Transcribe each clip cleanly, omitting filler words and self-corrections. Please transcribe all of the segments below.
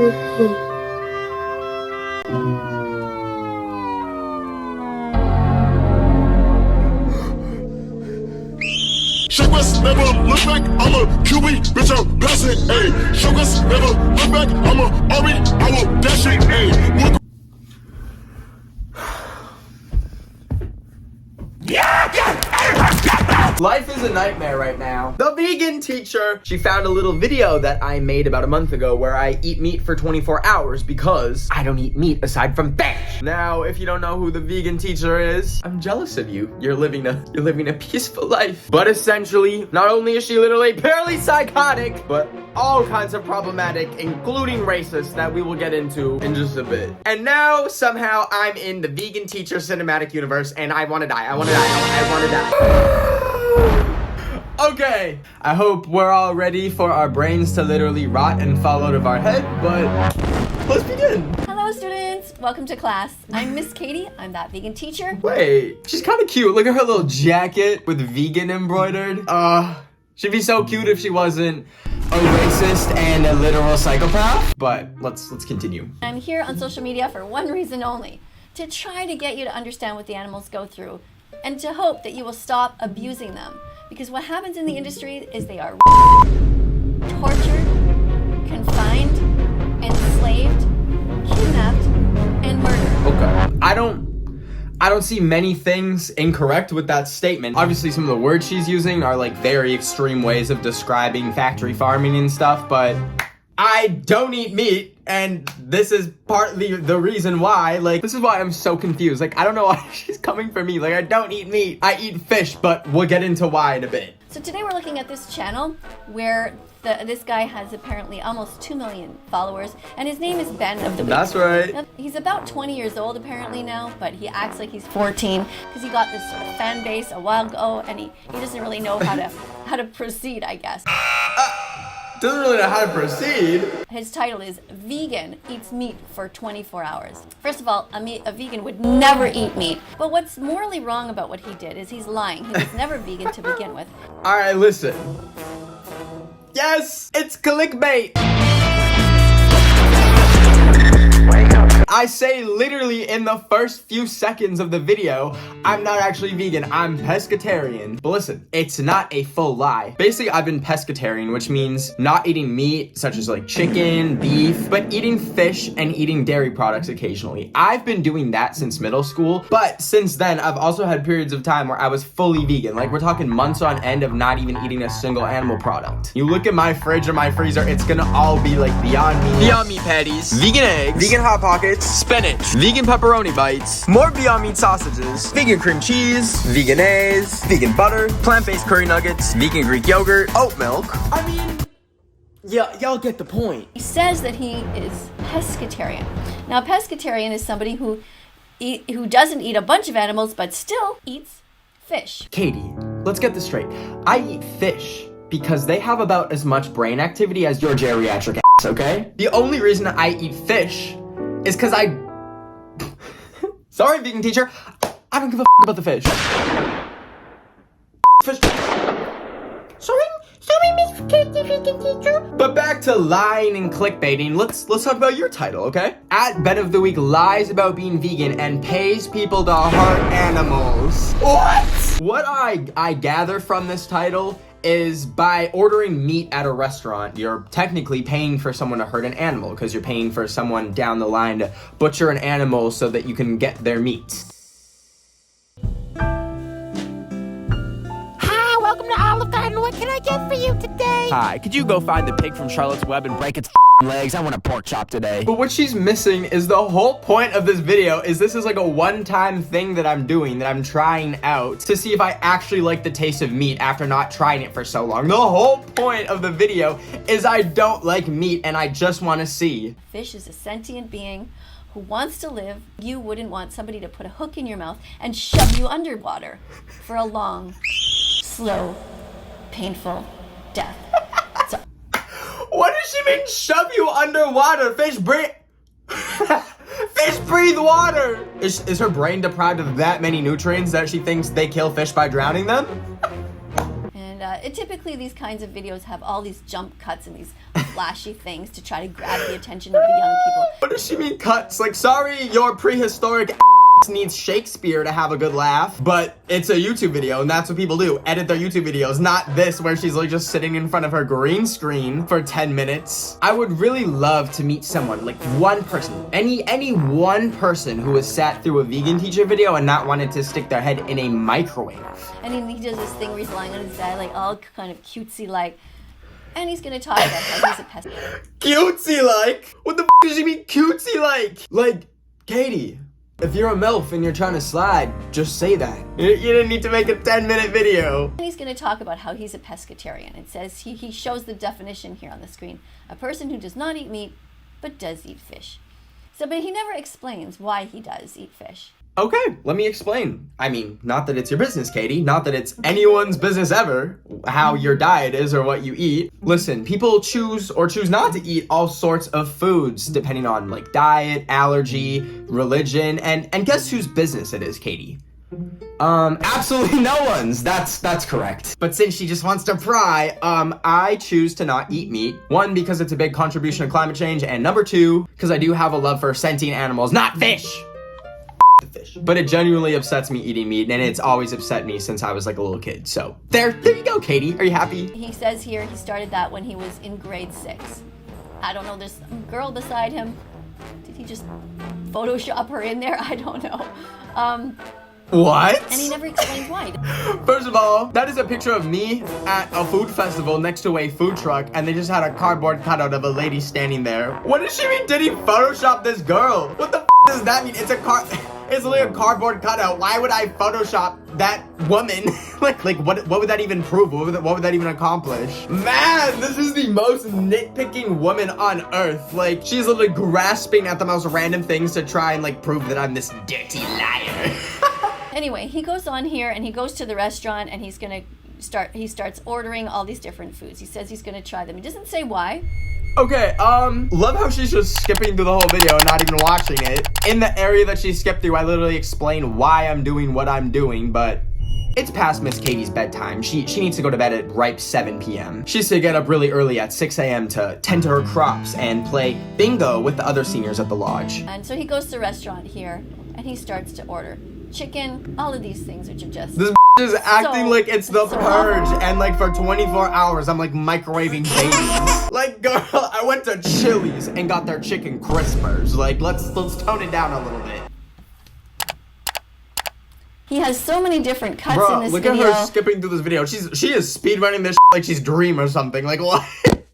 Sugar's never look back, I'm a QB, bitch, I'm passing, ayy. Sugar's never look back, I'm a Ari, I will dash it, ayy. Life is a nightmare right now. The vegan teacher, she found a little video that I made about a month ago where I eat meat for 24 hours because I don't eat meat aside from fish. Now, if you don't know who the vegan teacher is, I'm jealous of you. You're living a peaceful life. But essentially, not only is she literally purely psychotic, but all kinds of problematic, including racist, that we will get into in just a bit. And now, somehow, I'm in the vegan teacher cinematic universe and I wanna die. I wanna die. Okay, I hope we're all ready for our brains to literally rot and fall out of our head, but let's begin. Hello students, welcome to class. I'm Miss Katie, I'm that vegan teacher. Wait, she's kind of cute. Look at her little jacket with vegan embroidered. She'd be so cute if she wasn't a racist and a literal psychopath. But let's continue. I'm here on social media for one reason only, to try to get you to understand what the animals go through and to hope that you will stop abusing them. Because what happens in the industry is they are tortured, confined, enslaved, kidnapped, and murdered. Okay. I don't see many things incorrect with that statement. Obviously, some of the words she's using are like very extreme ways of describing factory farming and stuff, but I don't eat meat, and this is partly the reason why. Like, this is why I'm so confused. Like, I don't know why she's coming for me. Like, I don't eat meat. I eat fish, but we'll get into why in a bit. So today we're looking at this channel where this guy has apparently almost 2 million followers, and his name is Ben of the Week. That's right. Now, he's about 20 years old apparently now, but he acts like he's 14 because he got this sort of fan base a while ago, and he doesn't really know how to proceed, I guess. Doesn't really know how to proceed. His title is Vegan Eats Meat for 24 Hours. First of all, a vegan would never eat meat. But what's morally wrong about what he did is he's lying. He was never vegan to begin with. Alright, listen. Yes, it's clickbait. I say literally in the first few seconds of the video, I'm not actually vegan, I'm pescatarian. But listen, it's not a full lie. Basically, I've been pescatarian, which means not eating meat, such as like chicken, beef, but eating fish and eating dairy products occasionally. I've been doing that since middle school, but since then, I've also had periods of time where I was fully vegan. Like, we're talking months on end of not even eating a single animal product. You look at my fridge or my freezer, it's gonna all be like Beyond Meat patties, vegan eggs, vegan Hot Pockets, spinach, vegan pepperoni bites, more Beyond Meat sausages, vegan cream cheese, vegan A's, vegan butter, plant-based curry nuggets, vegan Greek yogurt, oat milk. I mean, yeah, y'all get the point. He says that he is pescatarian. Now, pescatarian is somebody who doesn't eat a bunch of animals but still eats fish. Katie, let's get this straight. I eat fish because they have about as much brain activity as your geriatric ass, okay? The only reason I eat fish is because sorry, vegan teacher, I don't give a about the fish. Sorry, Miss Katie, vegan teacher. But back to lying and clickbaiting, let's talk about your title, okay? At Ben of the Week lies about being vegan and pays people to hurt animals. What I gather from this title is by ordering meat at a restaurant, you're technically paying for someone to hurt an animal because you're paying for someone down the line to butcher an animal so that you can get their meat. Hi, welcome to Olive Garden. What can I get for you today? Hi, could you go find the pig from Charlotte's Web and break its legs? I want a pork chop today. But what she's missing is the whole point of this video is this is like a one-time thing that I'm doing, that I'm trying out to see if I actually like the taste of meat after not trying it for so long. The whole point of the video is I don't like meat and I just want to see. Fish is a sentient being who wants to live. You wouldn't want somebody to put a hook in your mouth and shove you underwater for a long, slow, painful death. What does she mean, shove you underwater? Fish breathe water. Is her brain deprived of that many nutrients that she thinks they kill fish by drowning them? And Typically, these kinds of videos have all these jump cuts and these flashy things to try to grab the attention of the young people. What does she mean cuts? Like, sorry, your prehistoric needs Shakespeare to have a good laugh, but it's a YouTube video, and that's what people do. Edit their YouTube videos, not this where she's like just sitting in front of her green screen for 10 minutes. I would really love to meet someone, like one person, any one person who has sat through a vegan teacher video and not wanted to stick their head in a microwave. And he does this thing where he's lying on his bed, like all kind of cutesy-like, and he's gonna talk about how he's a pest. Cutesy-like? What the does she mean cutesy-like? Like, Katie, if you're a MILF and you're trying to slide, just say that. You didn't need to make a 10-minute video. And he's going to talk about how he's a pescatarian. It says, he shows the definition here on the screen. A person who does not eat meat, but does eat fish. So, but he never explains why he does eat fish. Okay, let me explain. I mean, not that it's your business, Katie. Not that it's anyone's business ever, how your diet is or what you eat. Listen, people choose or choose not to eat all sorts of foods depending on like diet, allergy, religion, and guess whose business it is, Katie? Absolutely no one's. That's correct. But since she just wants to pry, I choose to not eat meat. One, because it's a big contribution to climate change, and number two, because I do have a love for sentient animals, not fish. Fish. But it genuinely upsets me eating meat, and it's always upset me since I was like a little kid. So there you go, Katie. Are you happy? He says here he started that when he was in grade 6. I don't know, there's some girl beside him. Did he just Photoshop her in there? I don't know. What? And he never explains why. First of all, that is a picture of me at a food festival next to a food truck, and they just had a cardboard cutout of a lady standing there. What does she mean? Did he Photoshop this girl? What the does that mean? It's literally a cardboard cutout. Why would I Photoshop that woman? like what would that even prove? What would that even accomplish? Man, this is the most nitpicking woman on earth. Like, she's literally grasping at the most random things to try and like prove that I'm this dirty liar. Anyway, he goes on here and he goes to the restaurant and he starts ordering all these different foods. He says he's gonna try them. He doesn't say why. Okay, love how she's just skipping through the whole video and not even watching it. In the area that she skipped through, I literally explain why I'm doing what I'm doing, but it's past Miss Katie's bedtime. She needs to go to bed at ripe 7 p.m. She has to get up really early at 6 a.m. to tend to her crops and play bingo with the other seniors at the lodge. And so he goes to the restaurant here and he starts to order chicken, all of these things which are just This is acting like it's the purge, and like for 24 hours I'm like microwaving babies. Like, girl, I went to Chili's and got their chicken crispers. Like, let's tone it down a little bit. He has so many different cuts Bro, in this look video. at her skipping through this video. She is speedrunning this like she's Dream or something. Like, what?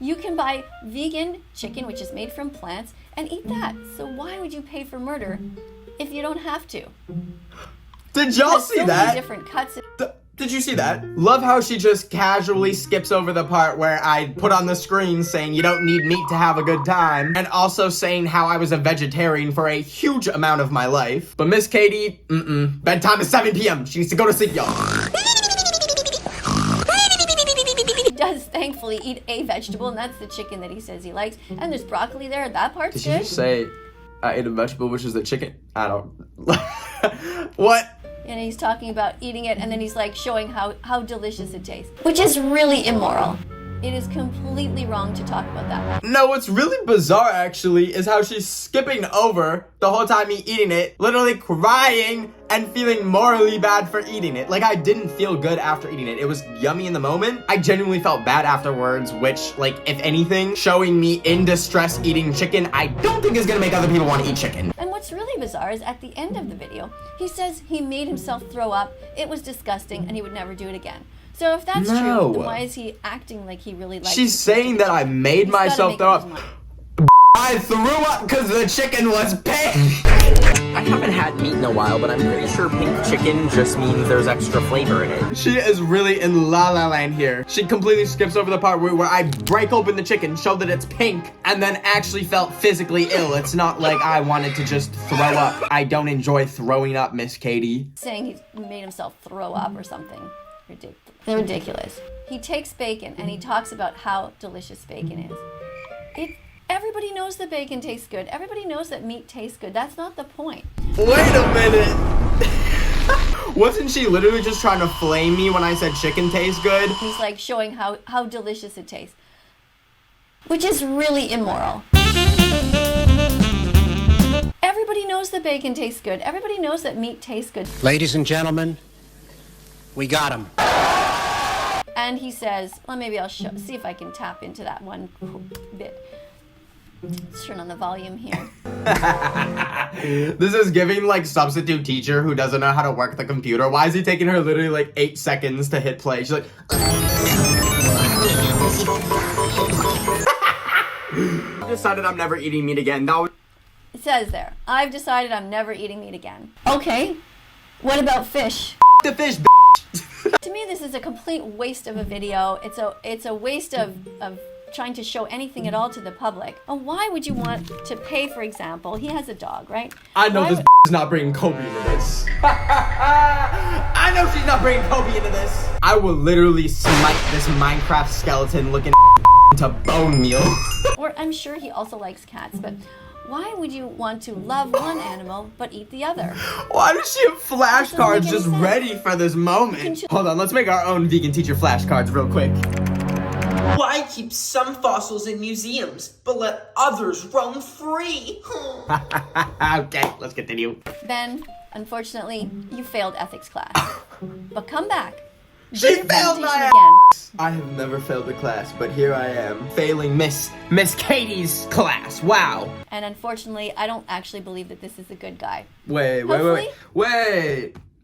You can buy vegan chicken, which is made from plants, and eat that. So why would you pay for murder if you don't have to? Did y'all see so that? Many different cuts. Did you see that? Love how she just casually skips over the part where I put on the screen saying you don't need meat to have a good time, and also saying how I was a vegetarian for a huge amount of my life. But Miss Katie, bedtime is 7 p.m. She needs to go to sleep, y'all. He does thankfully eat a vegetable, and that's the chicken that he says he likes. And there's broccoli there. That part's Did you good. just say I ate a vegetable, which is the chicken? I don't. What? And he's talking about eating it, and then he's like showing how delicious it tastes, which is really immoral. It is completely wrong to talk about that. No, what's really bizarre actually is how she's skipping over the whole time me eating it, literally crying and feeling morally bad for eating it. Like, I didn't feel good after eating it. It was yummy in the moment. I genuinely felt bad afterwards, which, like, if anything, showing me in distress eating chicken, I don't think is gonna make other people want to eat chicken. And what's really bizarre is at the end of the video, he says he made himself throw up, it was disgusting, and he would never do it again. So if that's true, then why is he acting like he really likes She's saying that I made myself throw up. I threw up because the chicken was pink. I haven't had meat in a while, but I'm pretty sure pink chicken just means there's extra flavor in it. She is really in La La Land here. She completely skips over the part where I break open the chicken, show that it's pink, and then actually felt physically ill. It's not like I wanted to just throw up. I don't enjoy throwing up, Miss Katie. Saying he made himself throw up or something. They're ridiculous. He takes bacon and he talks about how delicious bacon is. Everybody knows that bacon tastes good. Everybody knows that meat tastes good. That's not the point. Wait a minute. Wasn't she literally just trying to flame me when I said chicken tastes good? He's like showing how delicious it tastes, which is really immoral. Everybody knows that bacon tastes good. Everybody knows that meat tastes good. Ladies and gentlemen, we got him. And he says, well, maybe I'll see if I can tap into that one bit. Let's turn on the volume here. This is giving like substitute teacher who doesn't know how to work the computer. Why is he taking her literally like 8 seconds to hit play? She's like, I decided I'm never eating meat again. That was It says there, I've decided I'm never eating meat again. Okay, what about fish? the fish. To me, this is a complete waste of a video. It's a waste of trying to show anything at all to the public. And why would you want to pay, for example, he has a dog, right? I know Why this would- is not bringing Kobe into this. I know she's not bringing Kobe into this. I will literally smite this Minecraft skeleton looking into bone meal. Or I'm sure he also likes cats, but why would you want to love one animal but eat the other? Why does she have flashcards make any just sense. ready for this moment? Hold on, let's make our own vegan teacher flashcards real quick. Why keep some fossils in museums, but let others roam free? Okay, let's continue. Ben, unfortunately, you failed ethics class. But come back. She This failed presentation my again. I have never failed a class, but here I am, failing Miss Katie's class. Wow. And unfortunately, I don't actually believe that this is a good guy. Wait.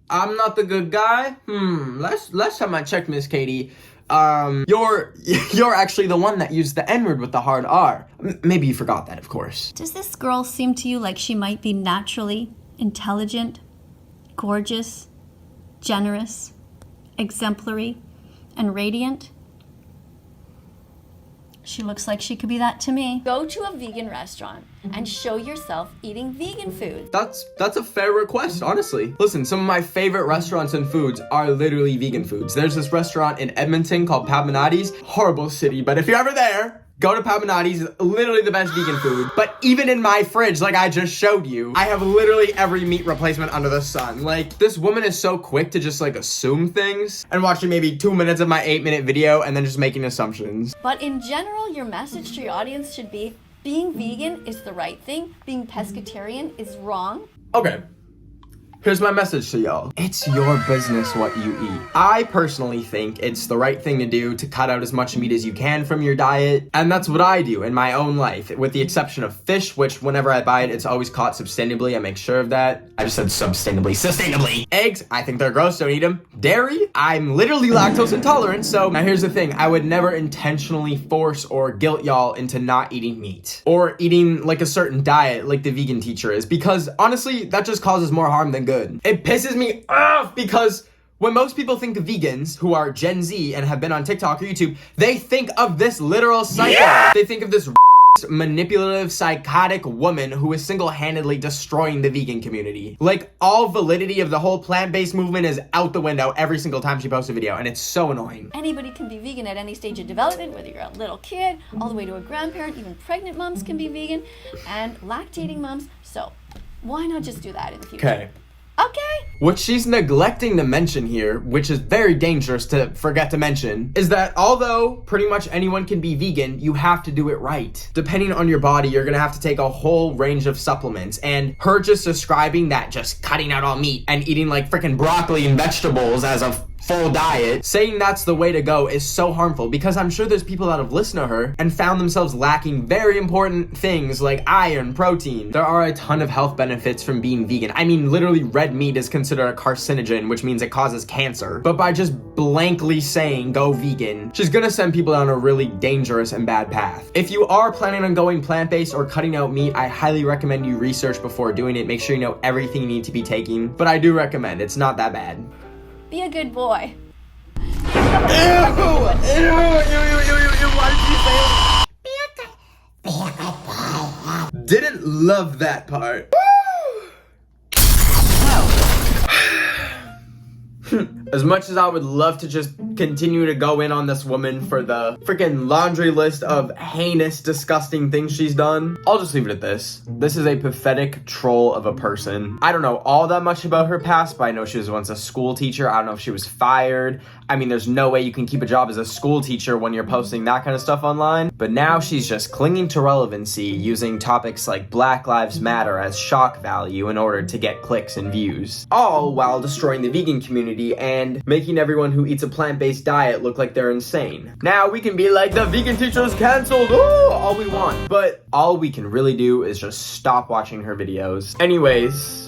I'm not the good guy? Last time I checked, Miss Katie, you're actually the one that used the N-word with the hard R. Maybe you forgot that, of course. Does this girl seem to you like she might be naturally intelligent, gorgeous, generous, exemplary, and radiant? She looks like she could be that to me. Go to a vegan restaurant and show yourself eating vegan food. That's a fair request, honestly. Listen, some of my favorite restaurants and foods are literally vegan foods. There's this restaurant in Edmonton called Pabanati's. Horrible city, but if you're ever there, go to Pabanati's. Literally the best vegan food. But even in my fridge, like I just showed you, I have literally every meat replacement under the sun. Like, this woman is so quick to just like assume things and watching maybe 2 minutes of my 8-minute video and then just making assumptions. But in general, your message to your audience should be, being vegan is the right thing, being pescatarian is wrong. Okay. Here's my message to y'all. It's your business what you eat. I personally think it's the right thing to do to cut out as much meat as you can from your diet. And that's what I do in my own life, with the exception of fish, which whenever I buy it, it's always caught sustainably. I make sure of that. I just said sustainably. Eggs, I think they're gross, don't eat them. Dairy, I'm literally lactose intolerant. So now here's the thing. I would never intentionally force or guilt y'all into not eating meat or eating like a certain diet like the vegan teacher is, because honestly, that just causes more harm than good. It pisses me off because when most people think of vegans who are Gen Z and have been on TikTok or YouTube, they think of this literal psycho. Yeah! They think of this manipulative, psychotic woman who is single-handedly destroying the vegan community. Like, all validity of the whole plant-based movement is out the window every single time she posts a video, and it's so annoying. Anybody can be vegan at any stage of development, whether you're a little kid, all the way to a grandparent, even pregnant moms can be vegan, and lactating moms. So, why not just do that in the future? Okay. Okay. What she's neglecting to mention here, which is very dangerous to forget to mention, is that although pretty much anyone can be vegan, you have to do it right. Depending on your body, you're gonna have to take a whole range of supplements, and her just describing that just cutting out all meat and eating like freaking broccoli and vegetables as a full diet, saying that's the way to go is so harmful, because I'm sure there's people that have listened to her and found themselves lacking very important things like iron, protein. There are a ton of health benefits from being vegan. I mean, literally red meat is considered a carcinogen, which means it causes cancer. But by just blankly saying go vegan, she's gonna send people down a really dangerous and bad path. If you are planning on going plant-based or cutting out meat, I highly recommend you research before doing it. Make sure you know everything you need to be taking. But I do recommend, it's not that bad. Be a good boy. Ew! Why did you say it? Didn't love that part. As much as I would love to just continue to go in on this woman for the freaking laundry list of heinous, disgusting things she's done, I'll just leave it at this. This is a pathetic troll of a person. I don't know all that much about her past, but I know she was once a school teacher. I don't know if she was fired. I mean, there's no way you can keep a job as a school teacher when you're posting that kind of stuff online. But now she's just clinging to relevancy, using topics like Black Lives Matter as shock value in order to get clicks and views. All while destroying the vegan community and making everyone who eats a plant-based diet look like they're insane. Now we can be like, the vegan teacher is canceled, all we want. But all we can really do is just stop watching her videos. Anyways,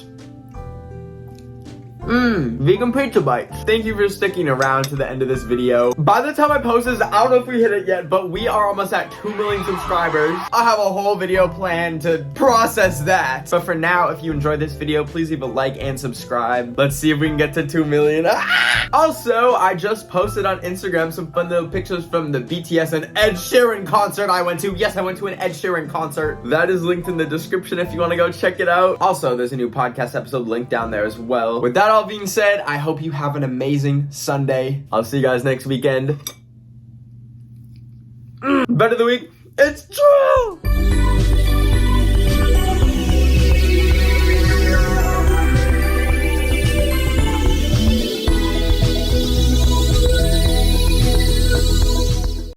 vegan pizza bites. Thank you for sticking around to the end of this video. By the time I post this, I don't know if we hit it yet, but we are almost at 2 million subscribers. I have a whole video planned to process that. But for now, if you enjoyed this video, please leave a like and subscribe. Let's see if we can get to 2 million. Also, I just posted on Instagram some fun little pictures from the BTS and Ed Sheeran concert I went to. Yes, I went to an Ed Sheeran concert. That is linked in the description if you want to go check it out. Also, there's a new podcast episode linked down there as well. With that all being said, I hope you have an amazing Sunday. I'll see you guys next weekend. Bet of the week, it's true!